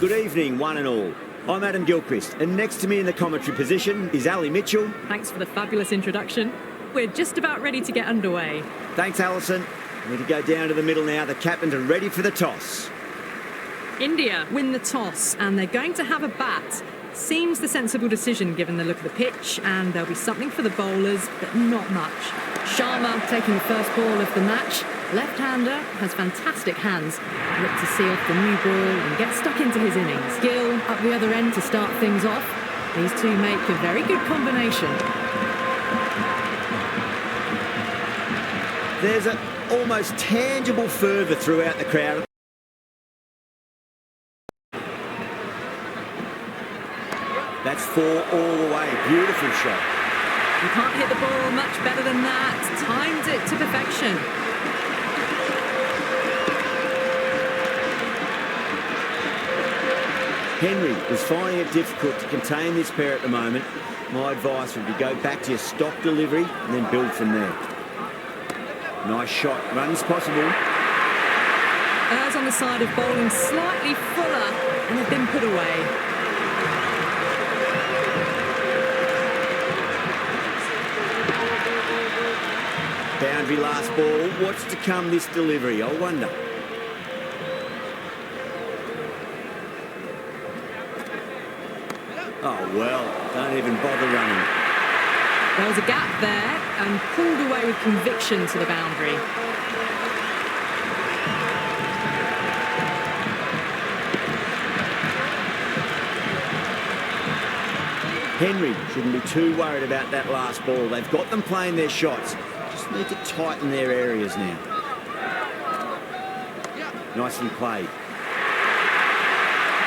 Good evening, one and all. I'm Adam Gilchrist, and next to me in the commentary position is Ali Mitchell. Thanks for the fabulous introduction. We're just about ready to get underway. Thanks, Alison. We need to go down to the middle now. The captains are ready for the toss. India win the toss, and they're going to have a bat. Seems the sensible decision given the look of the pitch, and there'll be something for the bowlers, but not much. Sharma taking the first ball of the match. Left-hander has fantastic hands. Look to see off the new ball and get stuck into his innings. Gill up the other end to start things off. These two make a very good combination. There's an almost tangible fervour throughout the crowd. That's 4 all the way. Beautiful shot. You can't hit the ball much better than that. Timed it to perfection. Henry is finding it difficult to contain this pair at the moment. My advice would be go back to your stock delivery and then build from there. Nice shot. Runs possible. Errs on the side of bowling slightly fuller and have been put away. Boundary last ball. What's to come this delivery? I wonder. Oh, well, don't even bother running. There was a gap there and pulled away with conviction to the boundary. Henry shouldn't be too worried about that last ball. They've got them playing their shots. Just need to tighten their areas now. Nicely played.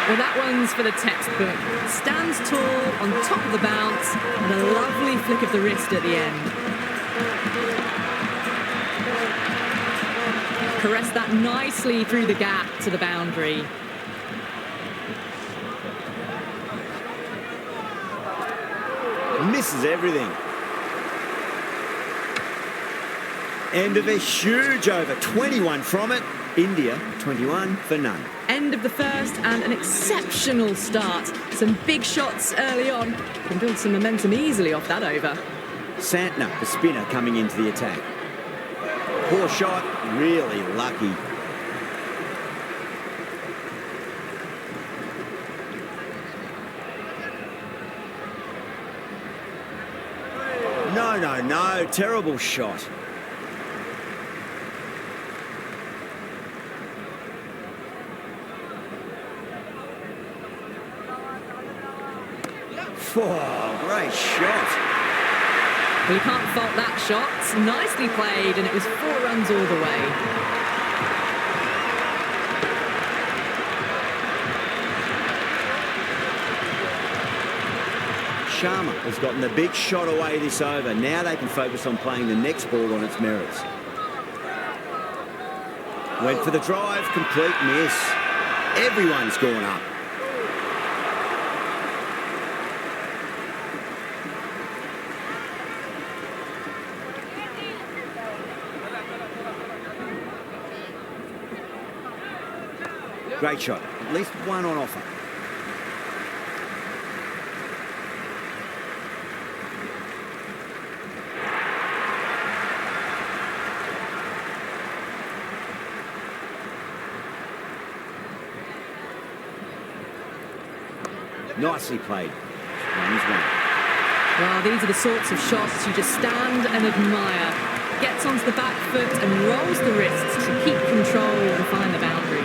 Well, that one's for the textbook. Stands tall on top of the bounce and a lovely flick of the wrist at the end. Caressed that nicely through the gap to the boundary. Misses everything. End of a huge over. 21 from it. India 21 for none. End of the first and an exceptional start. Some big shots early on. Can build some momentum easily off that over. Santner, the spinner, coming into the attack. Poor shot, really lucky. No, terrible shot. Oh, great shot. Well, you can't fault that shot. Nicely played, and it was 4 runs all the way. Sharma has gotten the big shot away this over. Now they can focus on playing the next ball on its merits. Went for the drive, complete miss. Everyone's gone up. Great shot. At least one on offer. Nicely played. One is one. Well, these are the sorts of shots you just stand and admire. Gets onto the back foot and rolls the wrists to keep control and find the boundary.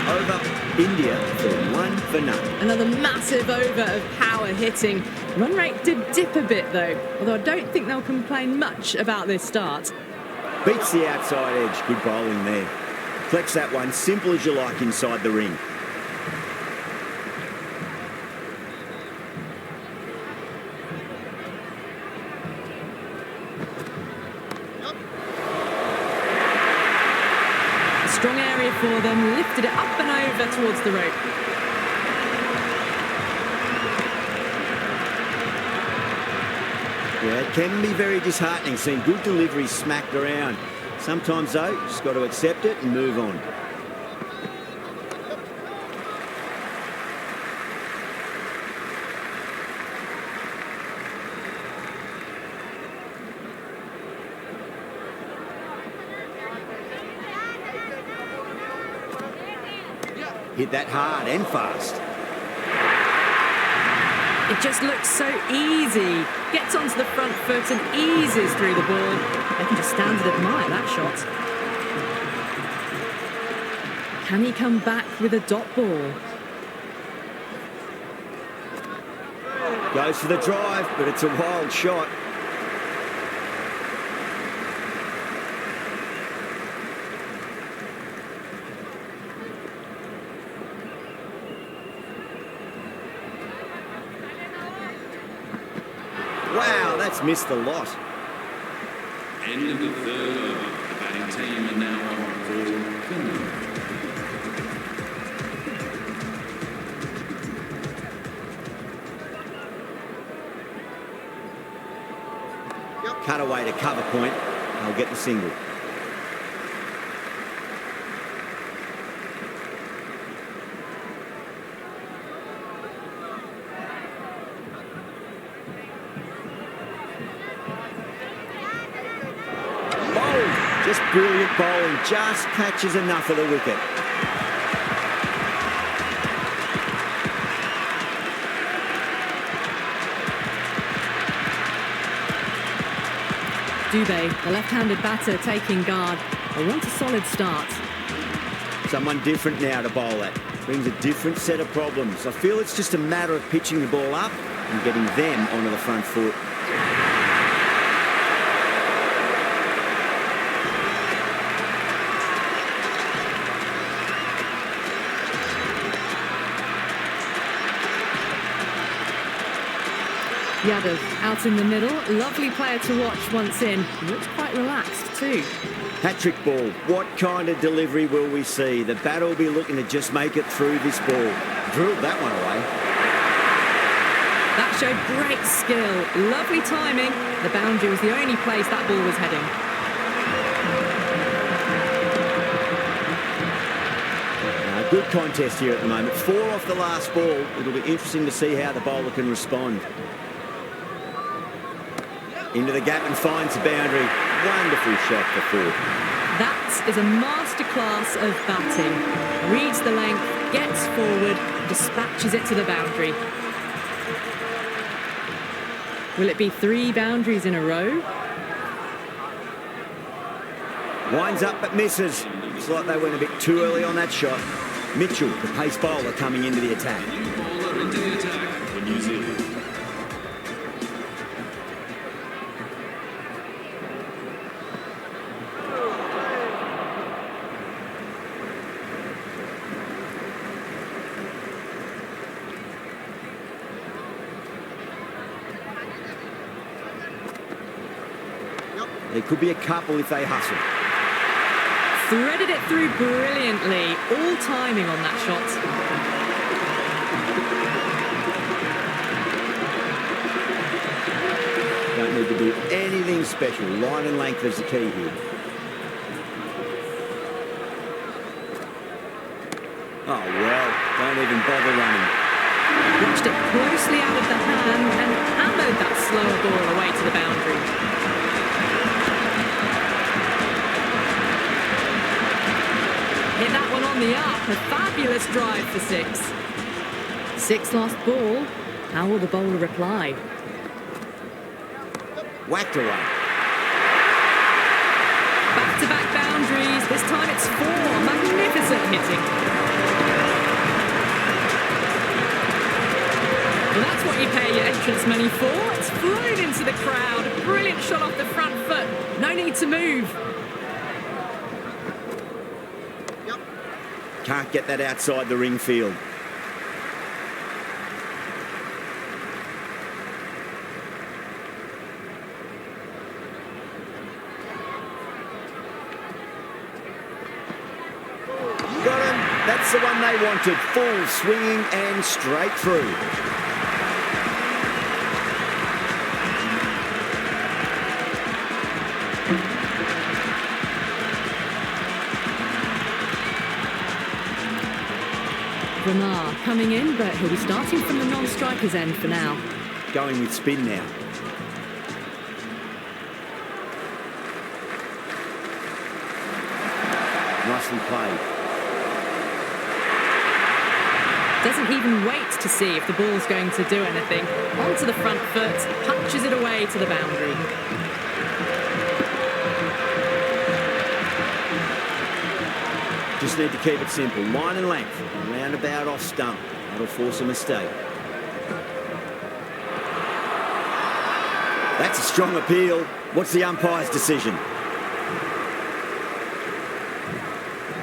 Over India for 1 for none. Another massive over of power hitting. Run rate did dip a bit though, although I don't think they'll complain much about this start. Beats the outside edge. Good bowling there. Flex that one, simple as you like inside the ring. A strong area for them, lifted it up and over towards the rope. Yeah, it can be very disheartening seeing good deliveries smacked around. Sometimes, though, just got to accept it and move on. Hit that hard and fast. It just looks so easy. Gets onto the front foot and eases through the ball. They can just stand and admire that shot. Can he come back with a dot ball? Goes for the drive, but it's a wild shot. Wow, that's missed the lot. End of the third over. The batting team are now on for Finland. Cut away to cover point. I'll get the single. Just brilliant bowling, just catches enough of the wicket. Dubé, the left-handed batter, taking guard. They want a solid start. Someone different now to bowl at. Brings a different set of problems. I feel it's just a matter of pitching the ball up and getting them onto the front foot. Yadav out in the middle. Lovely player to watch once in. Looks quite relaxed too. Hat-trick ball. What kind of delivery will we see? The batter will be looking to just make it through this ball. Drilled that one away. That showed great skill. Lovely timing. The boundary was the only place that ball was heading. Good contest here at the moment. 4 off the last ball. It'll be interesting to see how the bowler can respond. Into the gap and finds the boundary. Wonderful shot for 4. That is a masterclass of batting. Reads the length, gets forward, dispatches it to the boundary. Will it be 3 boundaries in a row? Winds up but misses. Looks like they went a bit too early on that shot. Mitchell, the pace bowler, coming into the attack. Bowler into the attack for New Zealand. There could be a couple if they hustle. Threaded it through brilliantly. All timing on that shot. Don't need to do anything special. Line and length is the key here. Oh, well, don't even bother running. Watched it closely out of the hand and hammered that slower ball away to the boundary. Hit that one on the up. A fabulous drive for 6. 6 last ball. How will the bowler reply? Whacked away. Back-to-back boundaries. This time it's 4. Magnificent hitting. Well, that's what you pay your entrance money for. It's flown into the crowd. Brilliant shot off the front foot. No need to move. Can't get that outside the ring field. Got him. That's the one they wanted. Full swinging and straight through. Vermaar coming in, but he'll be starting from the non-striker's end for now. Going with spin now. Nicely played. Doesn't even wait to see if the ball's going to do anything. Onto the front foot, punches it away to the boundary. Just need to keep it simple. Line and length. Roundabout off stump. That'll force a mistake. That's a strong appeal. What's the umpire's decision?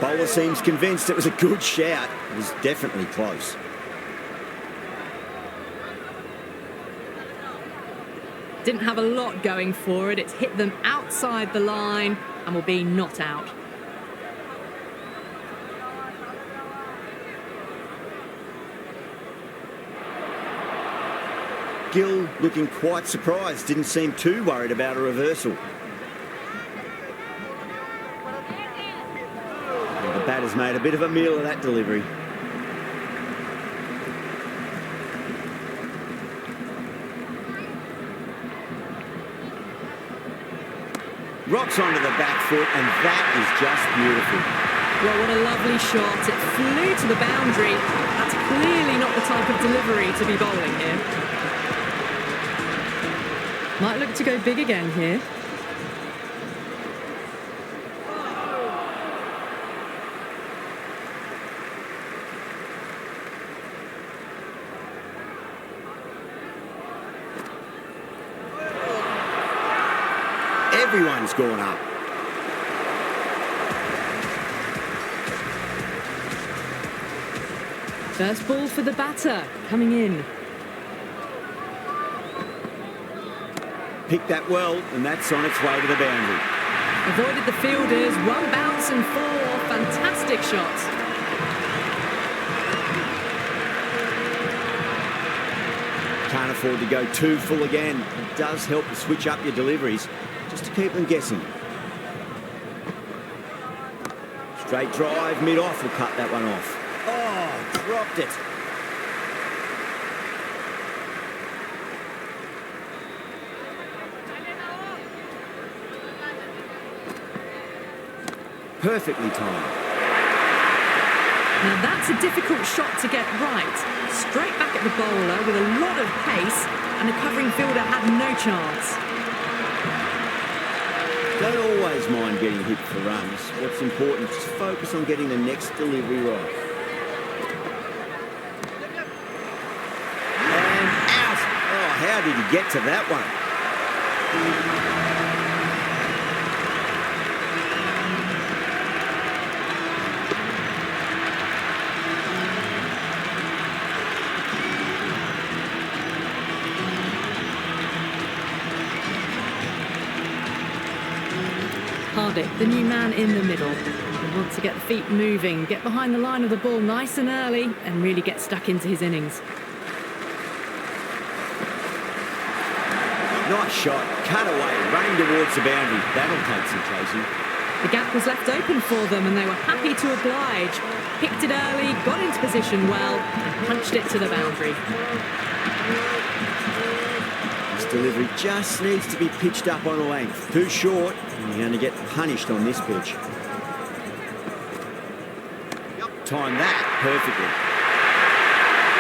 Bowler seems convinced it was a good shout. It was definitely close. Didn't have a lot going for it. It's hit them outside the line and will be not out. Gill looking quite surprised. Didn't seem too worried about a reversal. The batter's made a bit of a meal of that delivery. Rocks onto the back foot, and that is just beautiful. Well, what a lovely shot. It flew to the boundary. That's clearly not the type of delivery to be bowling here. Might look to go big again here. Everyone's gone up. First ball for the batter, coming in. Picked that well, and that's on its way to the boundary. Avoided the fielders, one bounce and four. Fantastic shots. Can't afford to go too full again. It does help to switch up your deliveries, just to keep them guessing. Straight drive, mid-off will cut that one off. Oh, dropped it. Perfectly timed. Now that's a difficult shot to get right. Straight back at the bowler with a lot of pace, and the covering fielder had no chance. Don't always mind getting hit for runs. What's important is just focus on getting the next delivery right. And out! Oh, how did he get to that one? The new man in the middle. He wants to get the feet moving, get behind the line of the ball nice and early, and really get stuck into his innings. Nice shot, cut away, running towards the boundary. That'll take some chasing. The gap was left open for them, and they were happy to oblige. Picked it early, got into position well, and punched it to the boundary. This delivery just needs to be pitched up on a length. Too short, and you're going to get punished on this pitch. Time that perfectly.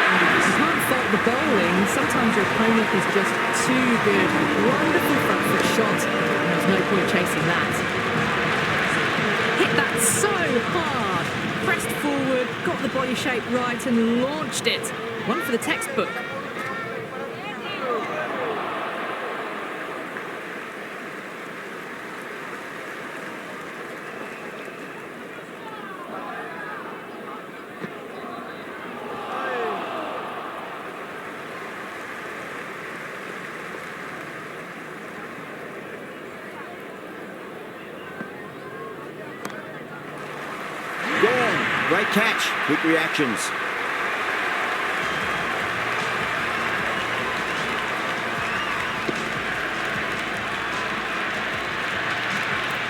You can't fault the bowling. Sometimes your opponent is just too good. Wonderful front foot shot, and there's no point chasing that. Hit that so hard. Pressed forward, got the body shape right, and launched it. One for the textbook. Great catch, quick reactions.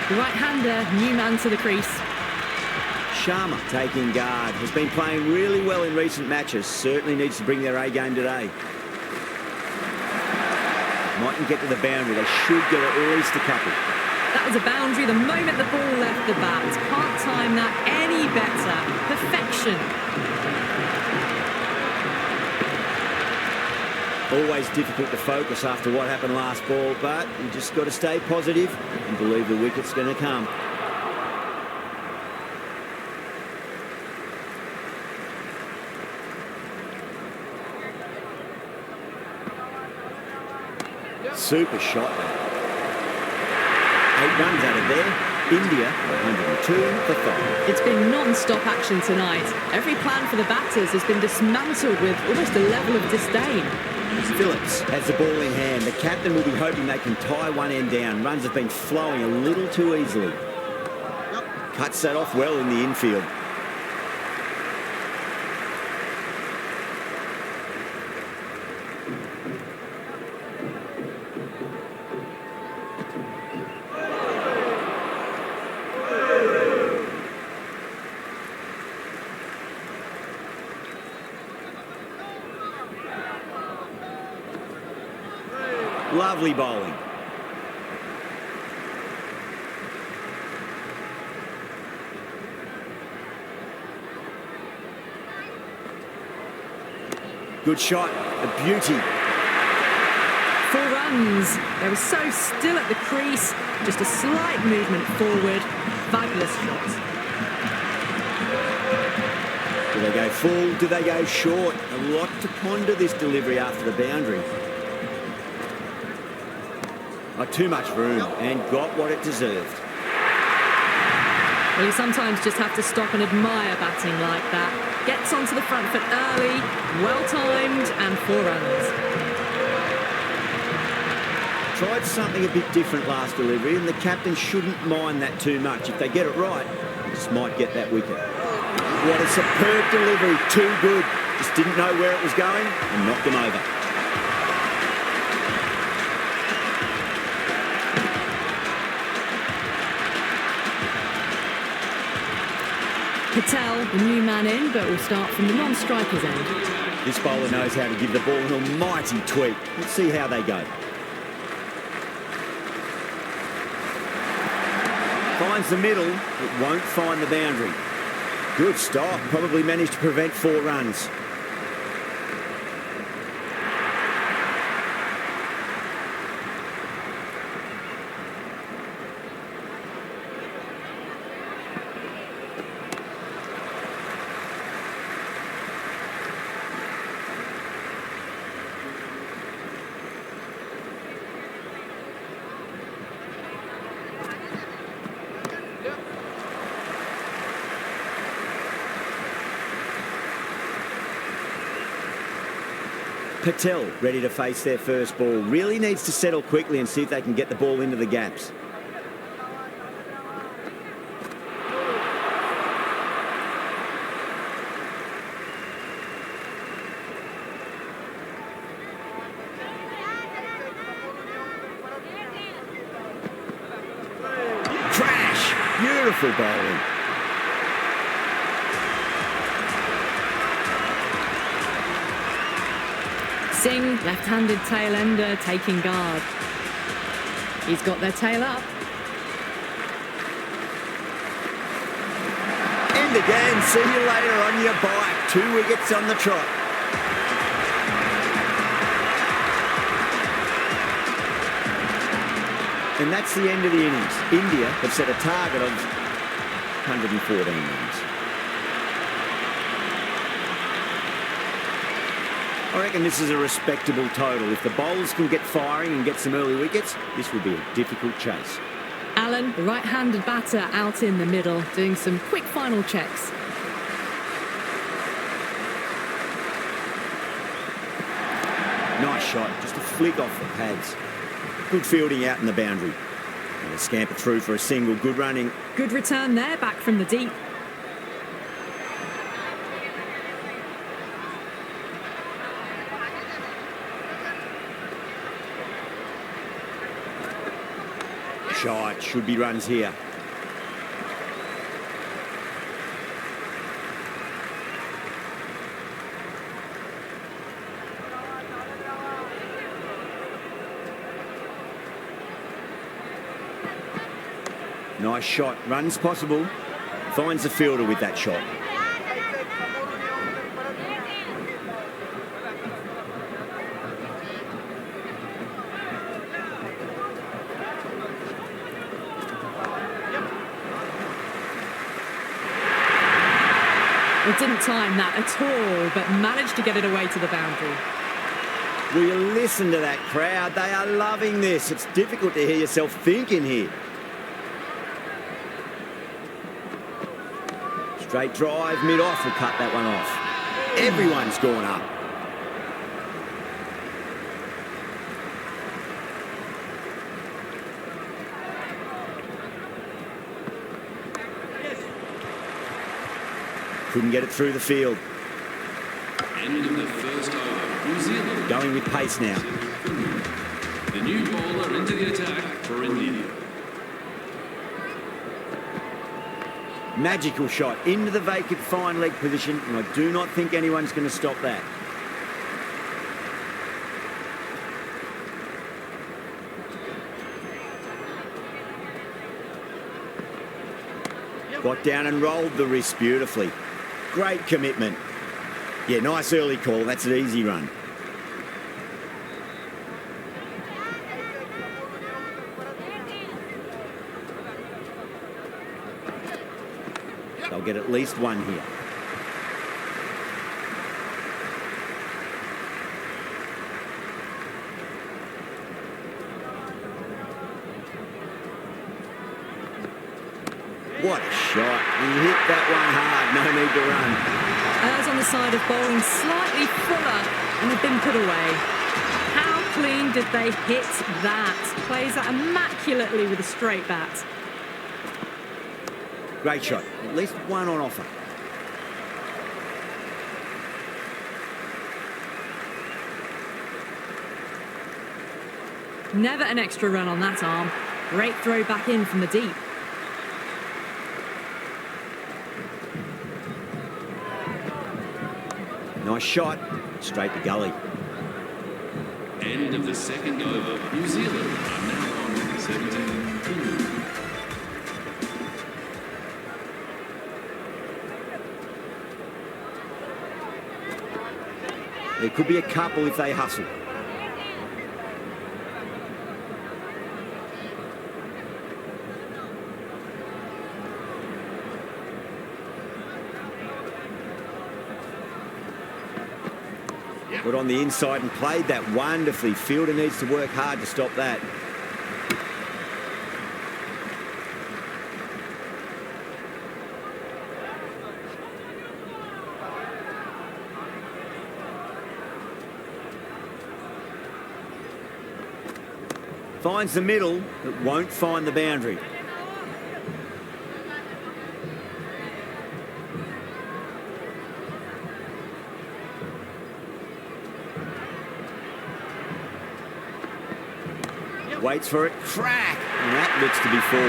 The right-hander, new man to the crease. Sharma taking guard. Has been playing really well in recent matches. Certainly needs to bring their A game today. Mightn't get to the boundary. They should get at least a couple. That was a boundary the moment the ball left the bat. Can't time that any better. Perfection. Always difficult to focus after what happened last ball, but you just got to stay positive and believe the wicket's going to come. Super shot. 8 runs out of there. India 102 for 5. It's been non-stop action tonight. Every plan for the batters has been dismantled with almost a level of disdain. Phillips has the ball in hand. The captain will be hoping they can tie one end down. Runs have been flowing a little too easily. Cuts that off well in the infield. Lovely bowling. Good shot, a beauty. 4 runs. They were so still at the crease. Just a slight movement forward. Fabulous shot. Do they go full? Do they go short? A lot to ponder this delivery after the boundary. Not too much room and got what it deserved. Well, you sometimes just have to stop and admire batting like that. Gets onto the front foot early, well-timed, and 4 runs. Tried something a bit different last delivery, and the captain shouldn't mind that too much. If they get it right, they just might get that wicket. What a superb delivery, too good. Just didn't know where it was going and knocked them over. Patel, the new man in, but will start from the non-striker's end. This bowler knows how to give the ball an almighty tweak. Let's see how they go. Finds the middle, but won't find the boundary. Good stop, probably managed to prevent 4 runs. Patel ready to face their first ball. Really needs to settle quickly and see if they can get the ball into the gaps. Crash! Beautiful bowling. Singh, left-handed tail ender, taking guard. He's got their tail up. And again, see you later on your bike. 2 wickets on the trot. And that's the end of the innings. India have set a target of 114 runs. I reckon this is a respectable total. If the bowlers can get firing and get some early wickets, this will be a difficult chase. Allen, the right-handed batter, out in the middle, doing some quick final checks. Nice shot, just a flick off the pads. Good fielding out in the boundary. And a scamper through for a single, good running. Good return there, back from the deep. Shot, should be runs here. Nice shot. Runs possible. Finds the fielder with that shot. Well, didn't time that at all, but managed to get it away to the boundary. Will you listen to that crowd? They are loving this. It's difficult to hear yourself thinking here. Straight drive, mid-off will cut that one off. Everyone's gone up. Couldn't get it through the field. End of the first over. New Zealand Going with pace now. the new bowler into the attack for India. Magical shot into the vacant fine leg position, and I do not think anyone's going to stop that. Got down and rolled the wrist beautifully. Great commitment. Yeah, nice early call. That's an easy run. They'll get at least one here. What a shot. He hit that one hard. No need to run. As on the side of bowling, slightly fuller and had been put away. How clean did they hit that? Plays that immaculately with a straight bat. Great shot. At least one on offer. Never an extra run on that arm. Great throw back in from the deep. Nice shot. Straight to gully. End of the second over. New Zealand are now on 17. There could be a couple if they hustle. Got on the inside and played that wonderfully. Fielder needs to work hard to stop that. Finds the middle, but won't find the boundary. Waits for it, crack, and that looks to be four.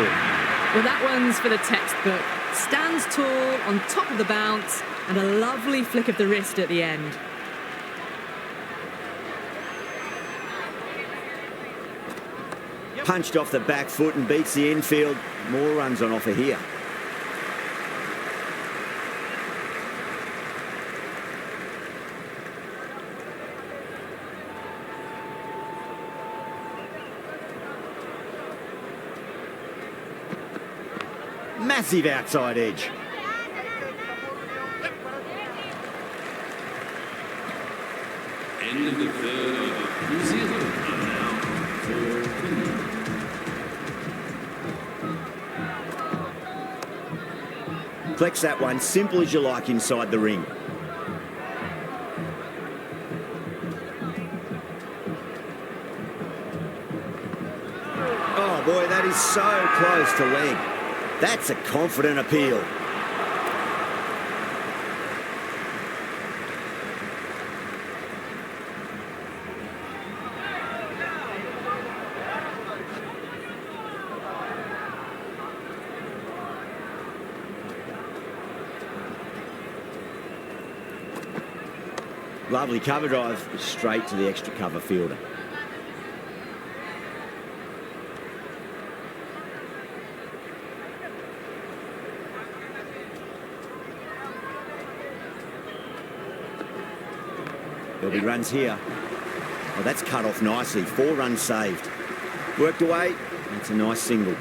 Well, that one's for the textbook. Stands tall on top of the bounce and a lovely flick of the wrist at the end. Punched off the back foot and beats the infield. More runs on offer here. Massive outside edge. End of the third over. New Zealand are now 4. Flex that one, simple as you like inside the ring. Oh boy, that is so close to leg. That's a confident appeal. Lovely cover drive, straight to the extra cover fielder. There'll be runs here. Oh, that's cut off nicely. 4 runs saved. Worked away. That's a nice single.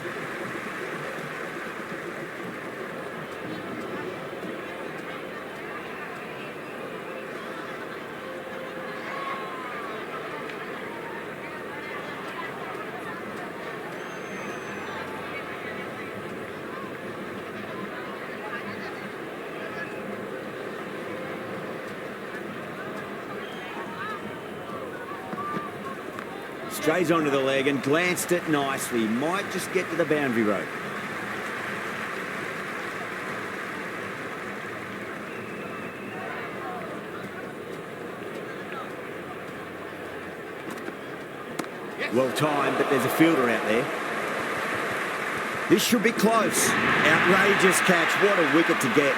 Strays onto the leg and glanced it nicely. Might just get to the boundary rope. Well timed, but there's a fielder out there. This should be close. Outrageous catch. What a wicket to get.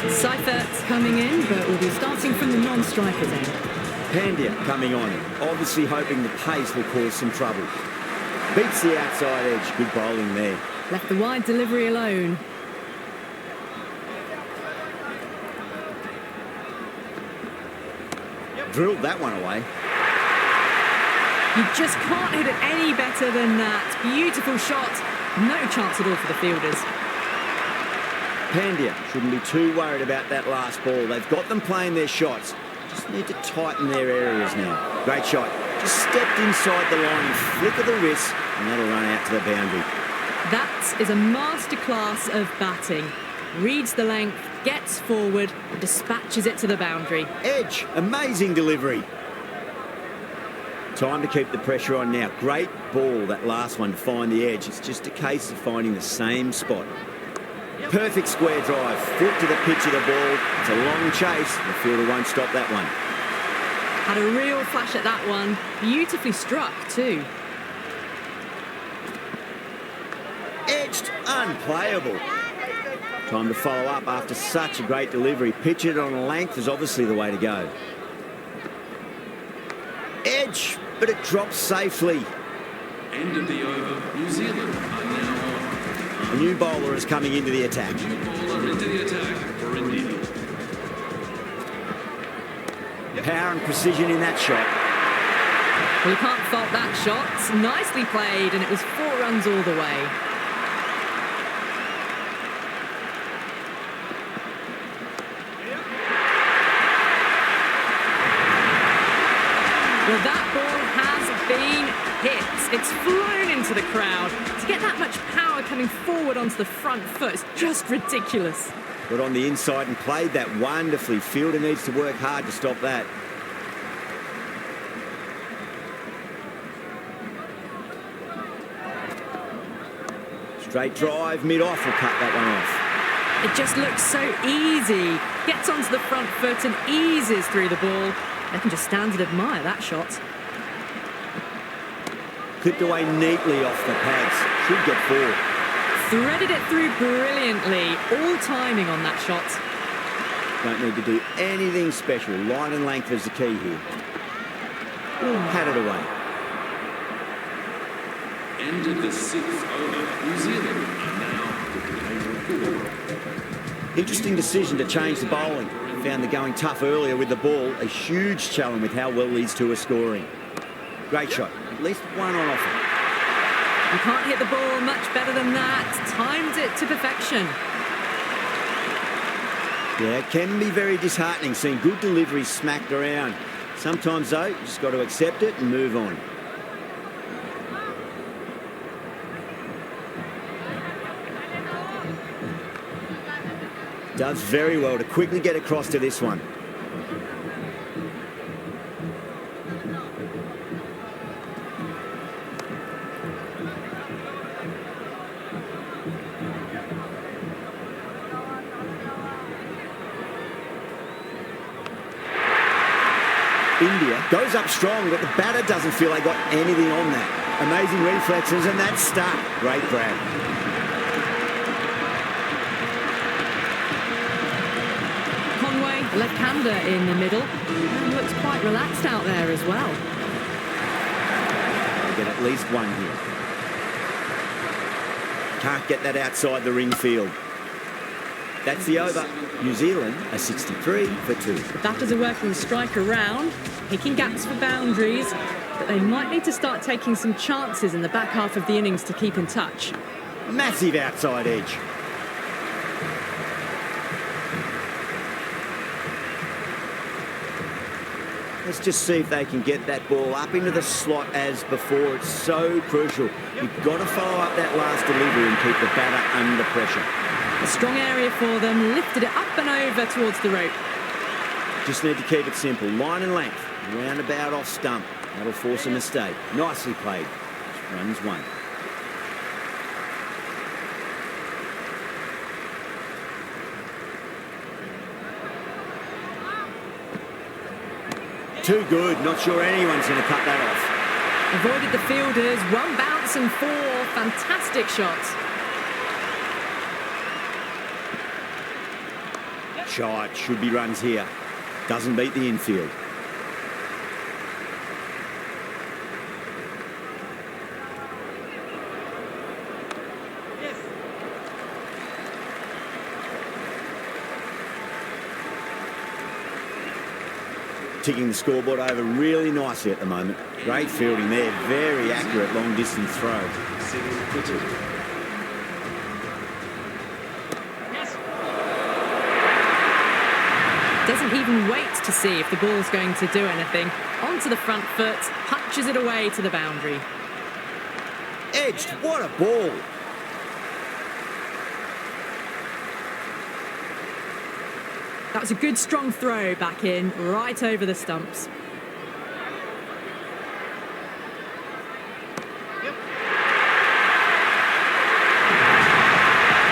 Seifert's coming in, but will be starting from the non-striker's end. Pandya coming on, obviously hoping the pace will cause some trouble. Beats the outside edge. Good bowling there. Left the wide delivery alone. Drilled that one away. You just can't hit it any better than that. Beautiful shot. No chance at all for the fielders. Pandya shouldn't be too worried about that last ball. They've got them playing their shots. Just need to tighten their areas now. Great shot. Just stepped inside the line, flick of the wrist, and that'll run out to the boundary. That is a masterclass of batting. Reads the length, gets forward, and dispatches it to the boundary. Edge. Amazing delivery. Time to keep the pressure on now. Great ball, that last one, to find the edge. It's just a case of finding the same spot. Perfect square drive, foot to the pitch of the ball. It's a long chase. The fielder won't stop that one. Had a real flash at that one. Beautifully struck too. Edged, unplayable. Time to follow up after such a great delivery. Pitch it on a length is obviously the way to go. Edge, but it drops safely. End of the over. New Zealand are now on. A new bowler is coming into the attack. New bowler into the attack for India. Power and precision in that shot. Well, you can't fault that shot. Nicely played, and it was 4 runs all the way. Well, that ball has been hit. It's flown into the crowd. To get that much power coming forward onto the front foot is just ridiculous. Got on the inside and played that wonderfully. Fielder needs to work hard to stop that. Straight drive, mid-off will cut that one off. It just looks so easy. Gets onto the front foot and eases through the ball. They can just stand and admire that shot. Clipped away neatly off the pads. Should get 4. Threaded it through brilliantly. All timing on that shot. Don't need to do anything special. Line and length is the key here. Pat it away. End of the 6th over. New Zealand are now 4. Interesting decision to change the bowling. Found the going tough earlier with the ball. A huge challenge with how well these two are scoring. Great shot. At least one on offer. You can't hit the ball much better than that. Timed it to perfection. Yeah, it can be very disheartening seeing good deliveries smacked around. Sometimes, though, you just got to accept it and move on. Does very well to quickly get across to this one. India goes up strong, but the batter doesn't feel they got anything on that. Amazing reflexes, and that's stuck. Great grab. Conway The left-hander in the middle and looks quite relaxed out there as well. They'll get at least one here. Can't get that outside the ring field. That's the over. New Zealand are 63 for 2. The batters are working the strike around, picking gaps for boundaries, but they might need to start taking some chances in the back half of the innings to keep in touch. Massive outside edge. Let's just see if they can get that ball up into the slot as before. It's so crucial. You've got to follow up that last delivery and keep the batter under pressure. A strong area for them, lifted it up and over towards the rope. Just need to keep it simple. Line and length, roundabout off stump. That'll force a mistake. Nicely played. Runs 1. Too good. Not sure anyone's going to cut that off. Avoided the fielders, 1 bounce and 4. Fantastic shots. Shot. Should be runs here. Doesn't beat the infield. Ticking the scoreboard over really nicely at the moment. Great fielding there. Very accurate long distance throw. Doesn't even wait to see if the ball's going to do anything. Onto the front foot, punches it away to the boundary. Edged. What a ball. That was a good strong throw back in, right over the stumps. You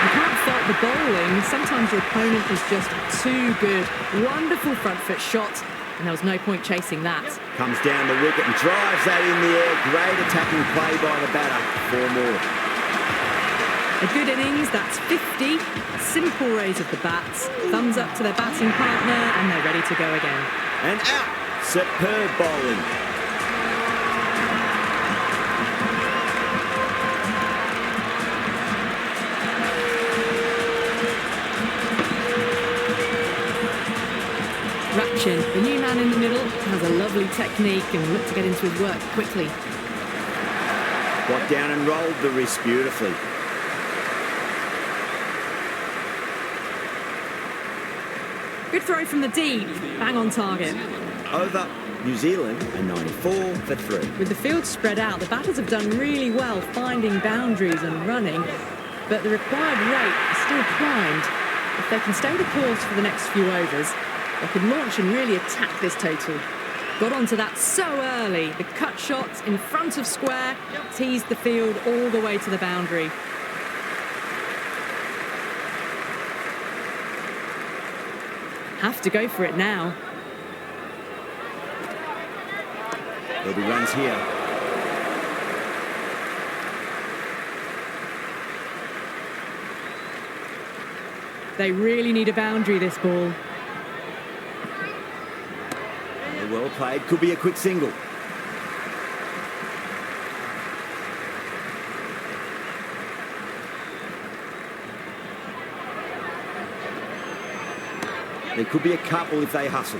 can't fault the bowling. Sometimes your opponent is just too good. Wonderful front foot shot, and there was no point chasing that. Comes down the wicket and drives that in the air. Great attacking play by the batter. 4 more. A good innings, that's 50. Simple raise of the bats. Thumbs up to their batting partner, and they're ready to go again. And out. Superb bowling. Ratchin, the new man in the middle, has a lovely technique and looked to get into his work quickly. Got down and rolled the wrist beautifully. Good throw from the deep, bang on target. Over. New Zealand are 94 for 3. With the field spread out, the batters have done really well finding boundaries and running, but the required rate is still climbed. If they can stay the course for the next few overs, they could launch and really attack this total. Got onto that so early. The cut shot in front of square teased the field all the way to the boundary. Have to go for it now. There'll be runs here. They really need a boundary, this ball. Well played. Could be a quick single. There could be a couple if they hustle.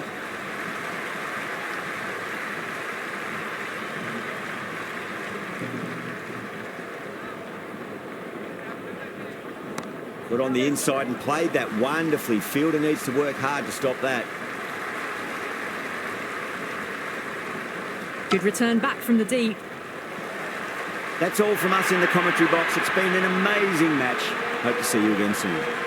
Got on the inside and played that wonderfully. Fielder needs to work hard to stop that. Good return back from the deep. That's all from us in the commentary box. It's been an amazing match. Hope to see you again soon.